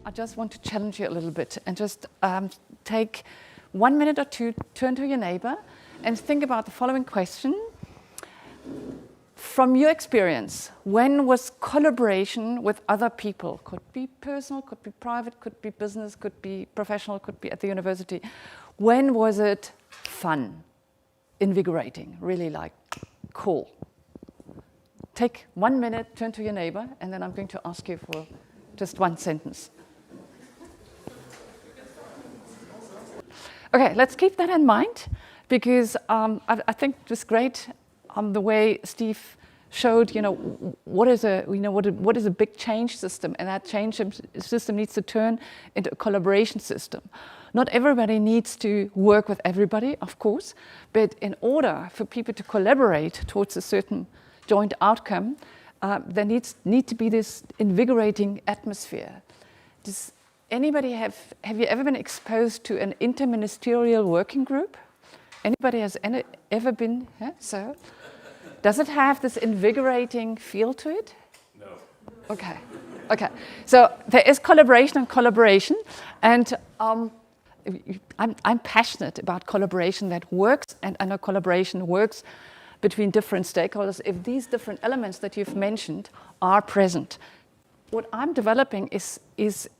I just want to challenge you a little bit and just take 1 minute or two, turn to your neighbor and think about the following question. From your experience, when was collaboration with other people, could be personal, could be private, could be business, could be professional, could be at the university, when was it fun, invigorating, really like cool? Take 1 minute, turn to your neighbor, and then I'm going to ask you for just one sentence. Okay, let's keep that in mind, because I think it was great the way Steve showed, what is a big change system, and that change system needs to turn into a collaboration system. Not everybody needs to work with everybody, of course, but in order for people to collaborate towards a certain joint outcome, there need to be this invigorating atmosphere. Does anybody have you ever been exposed to an interministerial working group? Anybody has ever been? Yeah? So, does it have this invigorating feel to it? No. Okay. So there is collaboration, and I'm passionate about collaboration that works, and I know collaboration works between different stakeholders if these different elements that you've mentioned are present. What I'm developing is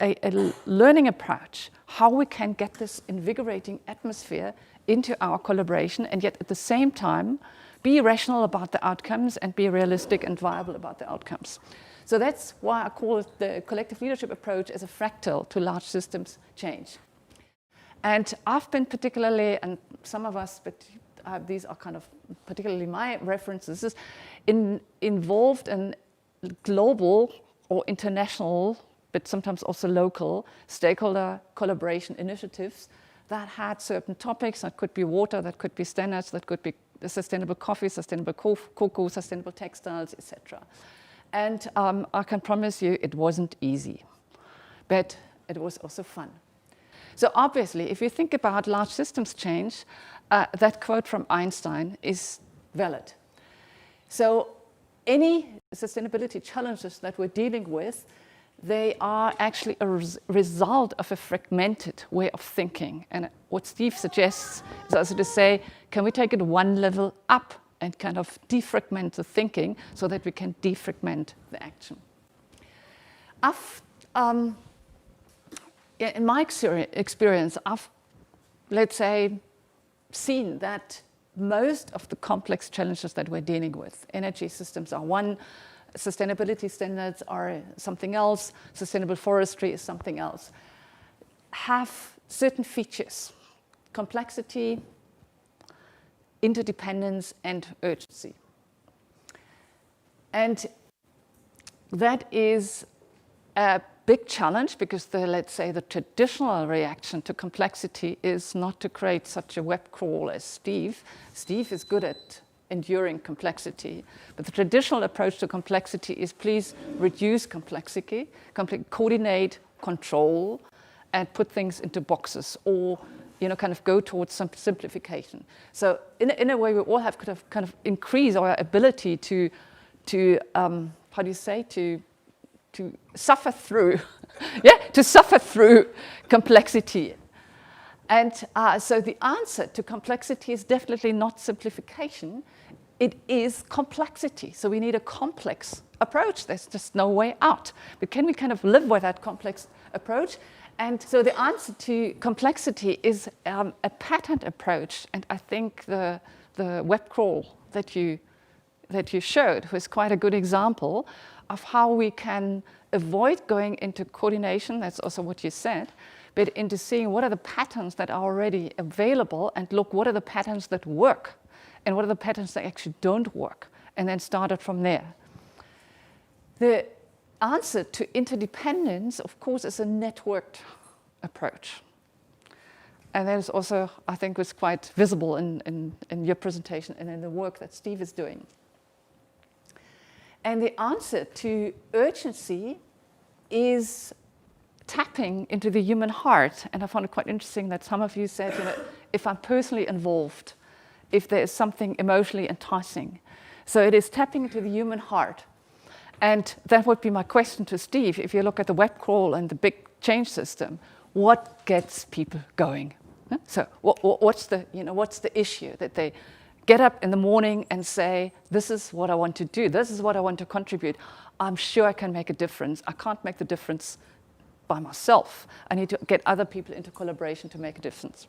a learning approach, how we can get this invigorating atmosphere into our collaboration, and yet at the same time be rational about the outcomes and be realistic and viable about the outcomes. So that's why I call it the collective leadership approach as a fractal to large systems change. And I've been particularly, and some of us, but these are kind of particularly my references, involved in global or international, but sometimes also local, stakeholder collaboration initiatives that had certain topics. That could be water, that could be standards, that could be sustainable coffee, sustainable cocoa, sustainable textiles, etc. And I can promise you it wasn't easy, but it was also fun. So obviously, if you think about large systems change, that quote from Einstein is valid. So any sustainability challenges that we're dealing with, they are actually a result of a fragmented way of thinking. And what Steve suggests is also to say, can we take it one level up and kind of defragment the thinking so that we can defragment the action? In my experience, I've, let's say, seen that most of the complex challenges that we're dealing with, energy systems are one, sustainability standards are something else, sustainable forestry is something else, have certain features: complexity, interdependence, and urgency. And that is a big challenge because let's say the traditional reaction to complexity is not to create such a web crawl as Steve. Steve is good at enduring complexity, but the traditional approach to complexity is please reduce complexity, coordinate, control, and put things into boxes, or kind of go towards some simplification. So in a way, we all have kind of increase our ability to suffer through, to suffer through complexity. And so the answer to complexity is definitely not simplification. It is complexity. So we need a complex approach. There's just no way out. But can we kind of live with that complex approach? And so the answer to complexity is a patterned approach. And I think the web crawl that you showed was quite a good example of how we can avoid going into coordination. That's also what you said. But into seeing what are the patterns that are already available, and look, what are the patterns that work and what are the patterns that actually don't work, and then start it from there. The answer to interdependence, of course, is a networked approach. And that is also, I think, was quite visible in your presentation and in the work that Steve is doing. And the answer to urgency is tapping into the human heart. And I found it quite interesting that some of you said, if I'm personally involved, if there is something emotionally enticing. So it is tapping into the human heart. And that would be my question to Steve. If you look at the web crawl and the big change system, what gets people going? So what's the issue that they get up in the morning and say, this is what I want to do, this is what I want to contribute. I'm sure I can make a difference. I can't make the difference by myself. I need to get other people into collaboration to make a difference.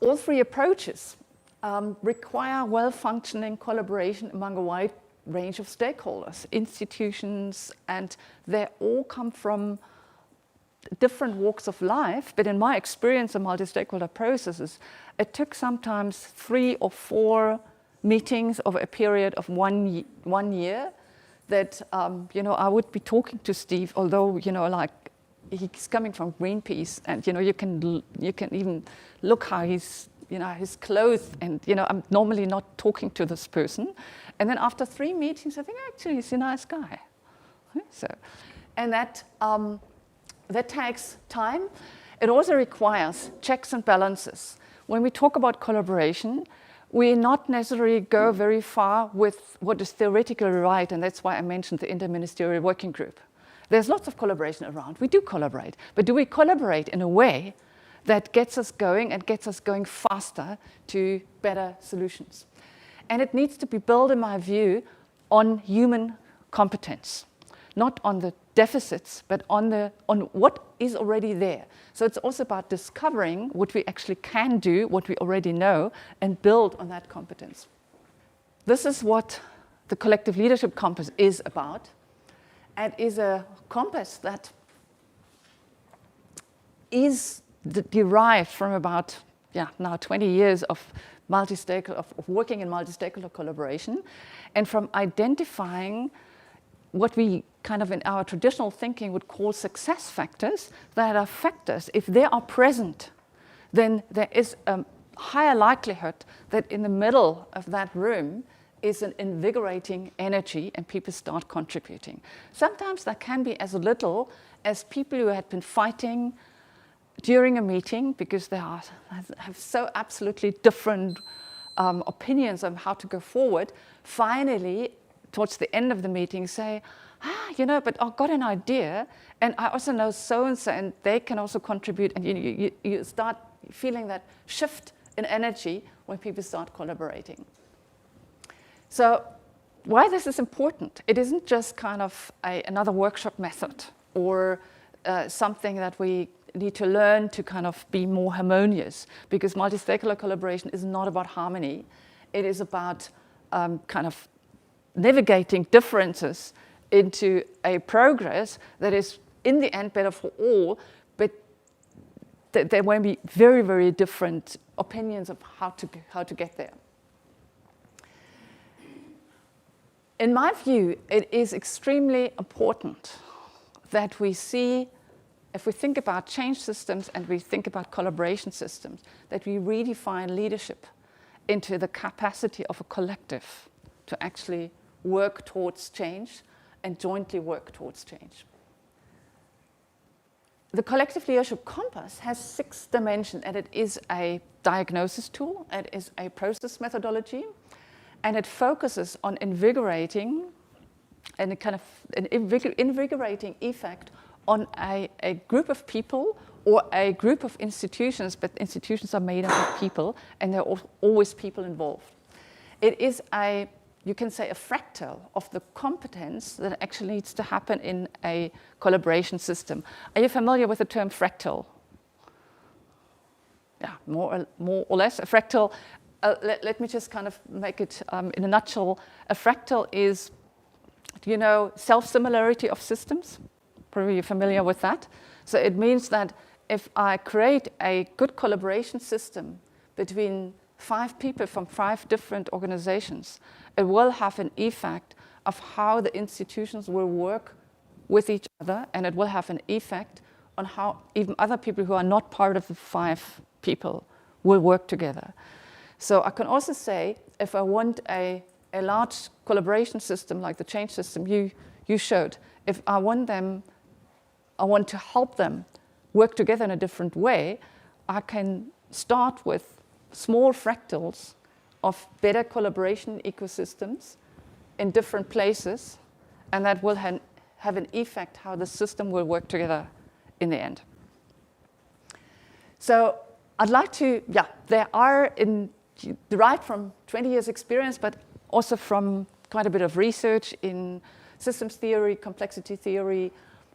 All three approaches require well-functioning collaboration among a wide range of stakeholders, institutions, and they all come from different walks of life. But in my experience in multi-stakeholder processes, it took sometimes 3 or 4 meetings over a period of one year that I would be talking to Steve, although like he's coming from Greenpeace, and you can even look how he's his clothes, and I'm normally not talking to this person, and then after 3 meetings I think actually he's a nice guy. So, and that takes time. It also requires checks and balances. When we talk about collaboration, we not necessarily go very far with what is theoretically right, and that's why I mentioned the interministerial working group. There's lots of collaboration around. We do collaborate, but do we collaborate in a way that gets us going and gets us going faster to better solutions? And it needs to be built, in my view, on human competence, not on the deficits, but on what is already there. So it's also about discovering what we actually can do, what we already know, and build on that competence. This is what the collective leadership compass is about, and is a compass that is derived from about now 20 years of working in multi-stakeholder collaboration, and from identifying what we kind of in our traditional thinking would call success factors, that are factors, if they are present, then there is a higher likelihood that in the middle of that room is an invigorating energy and people start contributing. Sometimes that can be as little as people who had been fighting during a meeting because they have so absolutely different opinions on how to go forward, finally, towards the end of the meeting say, but I've got an idea, and I also know so-and-so, and they can also contribute, and you start feeling that shift in energy when people start collaborating. So why this is important, it isn't just kind of another workshop method or something that we need to learn to kind of be more harmonious, because multi-stakeholder collaboration is not about harmony. It is about kind of navigating differences into a progress that is in the end better for all, but there will be very, very different opinions of how to get there. In my view, it is extremely important that we see, if we think about change systems and we think about collaboration systems, that we redefine leadership into the capacity of a collective to actually work towards change and jointly work towards change. The collective leadership compass has 6 dimensions, and it is a diagnosis tool, it is a process methodology, and it focuses on invigorating and a kind of an invigorating effect on a group of people or a group of institutions, but institutions are made up of people, and there are always people involved. It is you can say a fractal of the competence that actually needs to happen in a collaboration system. Are you familiar with the term fractal? Yeah, more or less. A fractal, let me just kind of make it in a nutshell. A fractal is, self-similarity of systems? Probably you're familiar with that. So it means that if I create a good collaboration system between 5 people from 5 different organizations, it will have an effect of how the institutions will work with each other, and it will have an effect on how even other people who are not part of the 5 people will work together. So I can also say, if I want a large collaboration system like the change system you showed, if I want to help them work together in a different way, I can start with small fractals of better collaboration ecosystems in different places, and that will have an effect how the system will work together in the end. So I'd like to, there are derived from 20 years experience, but also from quite a bit of research in systems theory, complexity theory,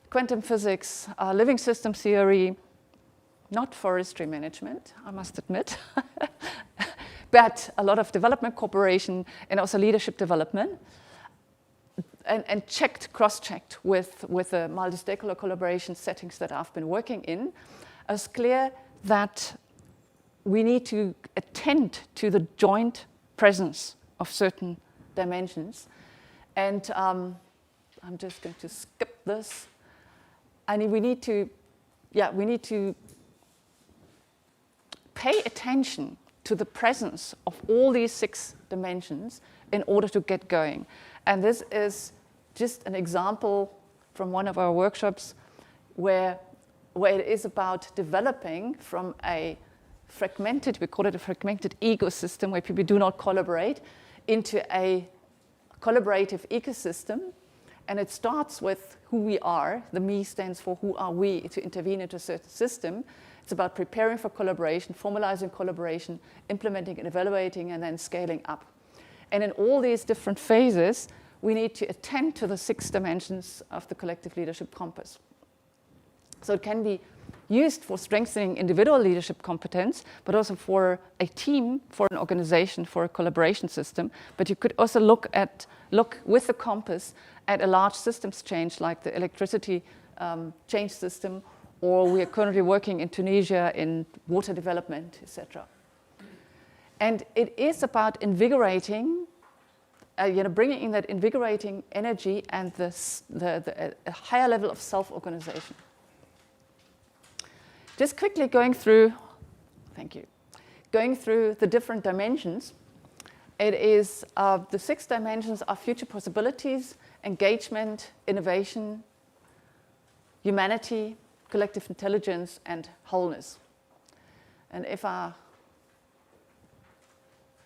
quantum physics, living system theory, not forestry management, I must admit, but a lot of development cooperation and also leadership development, and cross-checked with the multi-stakeholder collaboration settings that I've been working in. It's clear that we need to attend to the joint presence of certain dimensions. And I'm just going to skip this. And we need to pay attention to the presence of all these 6 dimensions in order to get going. And this is just an example from one of our workshops where it is about developing from a fragmented, we call it a fragmented ecosystem where people do not collaborate, into a collaborative ecosystem. And it starts with who we are. The me stands for who are we to intervene into a certain system. It's about preparing for collaboration, formalizing collaboration, implementing and evaluating, and then scaling up. And in all these different phases, we need to attend to the 6 dimensions of the collective leadership compass. So it can be used for strengthening individual leadership competence, but also for a team, for an organization, for a collaboration system. But you could also look with the compass at a large systems change, like the electricity change system, or we are currently working in Tunisia in water development, etc. And it is about invigorating, bringing in that invigorating energy and a higher level of self-organization. Just quickly going through the different dimensions. It is the 6 dimensions are future possibilities, engagement, innovation, humanity, collective intelligence, and wholeness. And if I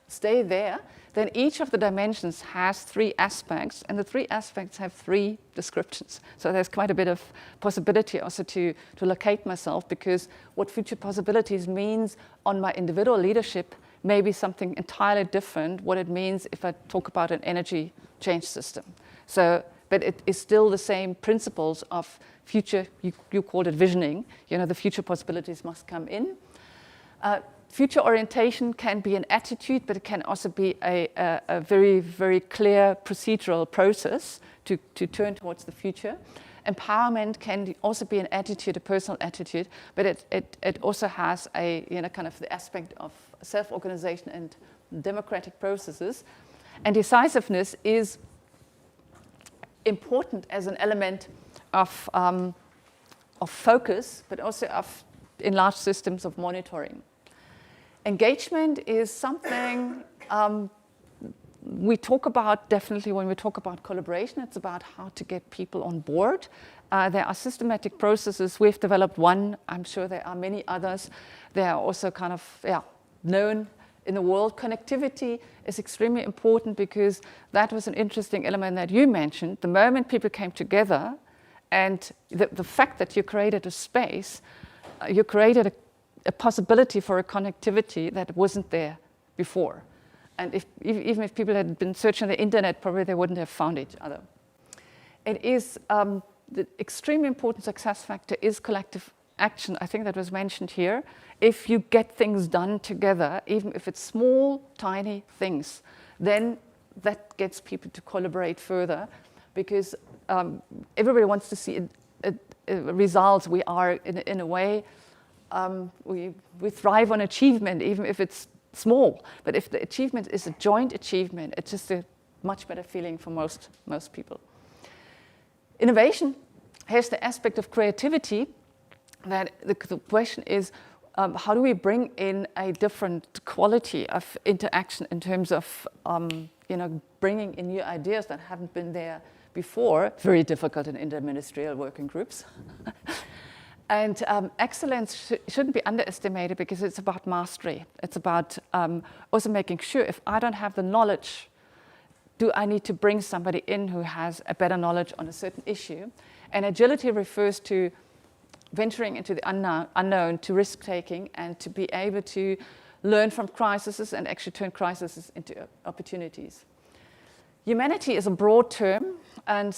stay there, then each of the dimensions has 3 aspects, and the 3 aspects have 3 descriptions. So there's quite a bit of possibility also to locate myself, because what future possibilities means on my individual leadership may be something entirely different what it means if I talk about an energy change system. So, but it is still the same principles of future, you called it visioning, the future possibilities must come in. Future orientation can be an attitude, but it can also be a very, very clear procedural process to turn towards the future. Empowerment can also be an attitude, a personal attitude, but it also has a kind of the aspect of self-organization and democratic processes. And decisiveness is important as an element of focus, but also in large systems of monitoring. Engagement is something we talk about definitely when we talk about collaboration. It's about how to get people on board. There are systematic processes. We've developed one. I'm sure there are many others. They are also kind of known in the world. Connectivity is extremely important, because that was an interesting element that you mentioned. The moment people came together, and the fact that you created a space, you created a possibility for a connectivity that wasn't there before. And even if people had been searching the internet, probably they wouldn't have found each other. It is the extremely important success factor is collective action. I think that was mentioned here. If you get things done together, even if it's small, tiny things, then that gets people to collaborate further, because everybody wants to see results. We are, in a way, we thrive on achievement, even if it's small. But if the achievement is a joint achievement, it's just a much better feeling for most people. Innovation has the aspect of creativity. That the question is, how do we bring in a different quality of interaction in terms of bringing in new ideas that haven't been there before? Very difficult in interministerial working groups. And excellence shouldn't be underestimated, because it's about mastery. It's about also making sure if I don't have the knowledge do I need to bring somebody in who has a better knowledge on a certain issue? And agility refers to venturing into the unknown, to risk-taking, and to be able to learn from crises and actually turn crises into opportunities. Humanity is a broad term, and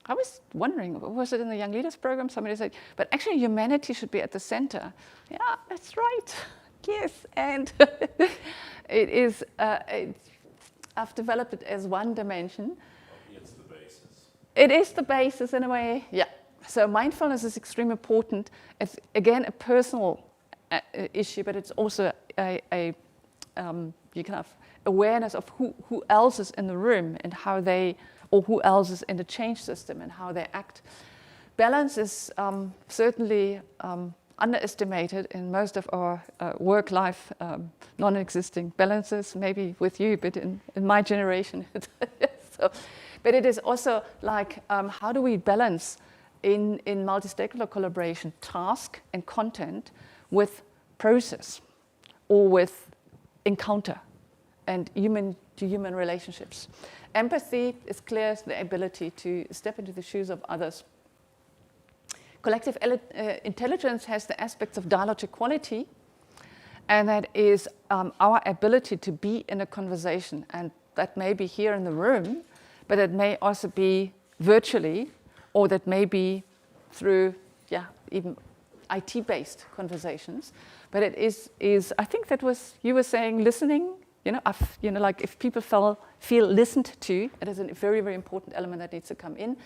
I was wondering, was it in the Young Leaders program? Somebody said, but actually humanity should be at the center. Yeah, that's right. Yes, and it is, I've developed it as one dimension. It's the basis. It is the basis in a way, yeah. So mindfulness is extremely important. It's, again, a personal issue, but it's also you can have awareness of who else is in the room and how they, or who else is in the change system and how they act. Balance is certainly underestimated in most of our work-life non-existing balances, maybe with you, but in my generation. But it is also like, how do we balance in multi-stakeholder collaboration task and content with process or with encounter and human-to-human relationships. Empathy is clear the ability to step into the shoes of others. Collective intelligence has the aspects of dialogic quality, and that is our ability to be in a conversation, and that may be here in the room, but it may also be virtually, or that may be through, even IT-based conversations. But it is I think that was, you were saying listening, like if people feel listened to, it is a very, very important element that needs to come in.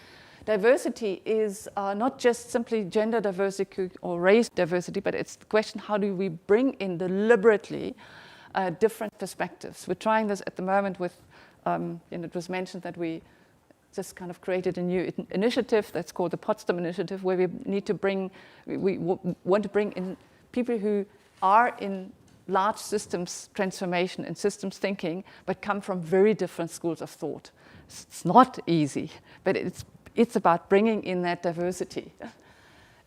Diversity is not just simply gender diversity or race diversity, but it's the question, how do we bring in deliberately different perspectives? We're trying this at the moment with, it was mentioned that we just kind of created a new initiative that's called the Potsdam Initiative, where we want to bring in people who are in large systems transformation and systems thinking, but come from very different schools of thought. It's not easy, but it's about bringing in that diversity.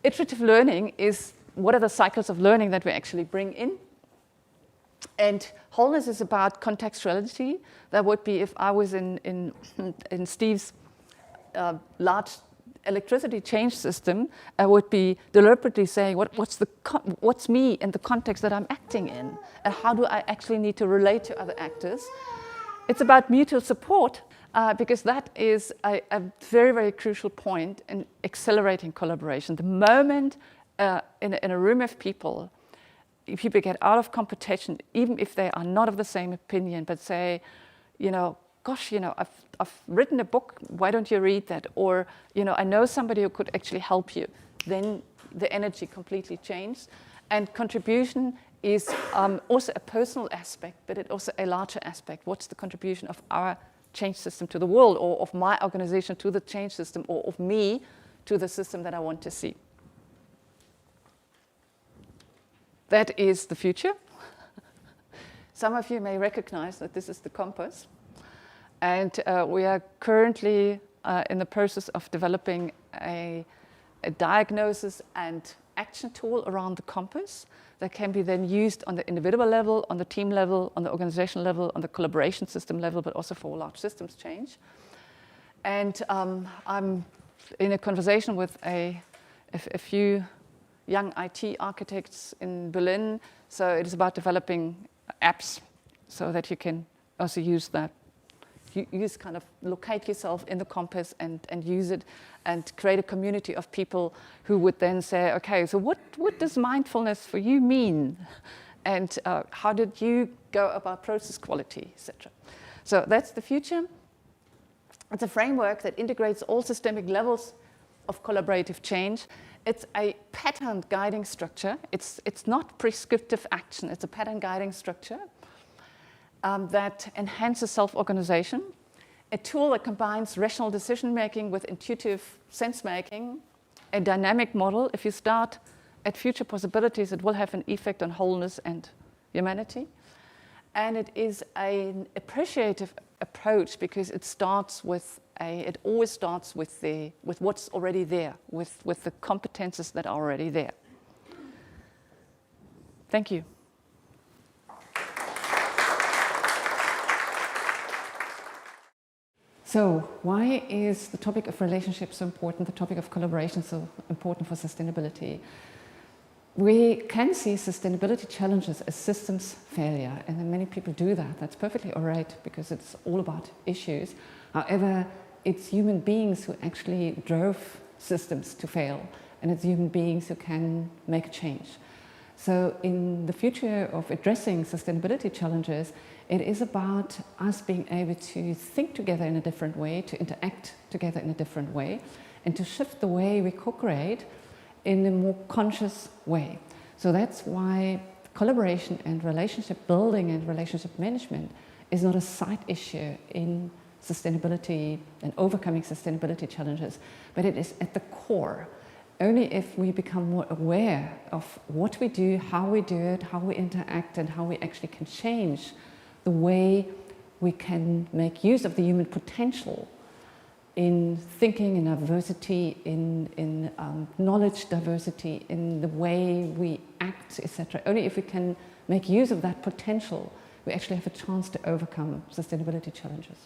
Iterative learning is what are the cycles of learning that we actually bring in. And wholeness is about contextuality. That would be if I was in Steve's large electricity change system, I would be deliberately saying what's me in the context that I'm acting in, and how do I actually need to relate to other actors. It's about mutual support, because that is a very, very crucial point in accelerating collaboration. The moment in a room of people, if people get out of competition, even if they are not of the same opinion, but say, gosh, I've written a book, why don't you read that? Or, I know somebody who could actually help you. Then the energy completely changes. And contribution is also a personal aspect, but it's also a larger aspect. What's the contribution of our change system to the world, or of my organization to the change system, or of me to the system that I want to see? That is the future. Some of you may recognize that this is the compass. And we are currently in the process of developing a diagnosis and action tool around the compass that can be then used on the individual level, on the team level, on the organizational level, on the collaboration system level, but also for large systems change. And I'm in a conversation with a few young IT architects in Berlin. So it is about developing apps so that you can also use that. Use kind of locate yourself in the compass and use it and create a community of people who would then say, okay, so what does mindfulness for you mean? And how did you go about process quality, etc. So that's the future. It's a framework that integrates all systemic levels of collaborative change. It's a patterned guiding structure. It's not prescriptive action. It's a pattern guiding structure that enhances self-organization. A tool that combines rational decision-making with intuitive sense-making. A dynamic model. If you start at future possibilities, it will have an effect on wholeness and humanity. And it is an appreciative approach because it always starts with what's already there, with the competences that are already there. Thank you. So why is the topic of relationships so important, the topic of collaboration so important for sustainability? We can see sustainability challenges as systems failure, and then many people do that. That's perfectly all right, because it's all about issues. However, it's human beings who actually drove systems to fail, and it's human beings who can make a change. So in the future of addressing sustainability challenges, it is about us being able to think together in a different way, to interact together in a different way, and to shift the way we co-create in a more conscious way. So that's why collaboration and relationship building and relationship management is not a side issue in sustainability and overcoming sustainability challenges, but it is at the core. Only if we become more aware of what we do, how we do it, how we interact, and how we actually can change the way we can make use of the human potential in thinking, in diversity, in knowledge diversity, in the way we act, etc. Only if we can make use of that potential, we actually have a chance to overcome sustainability challenges.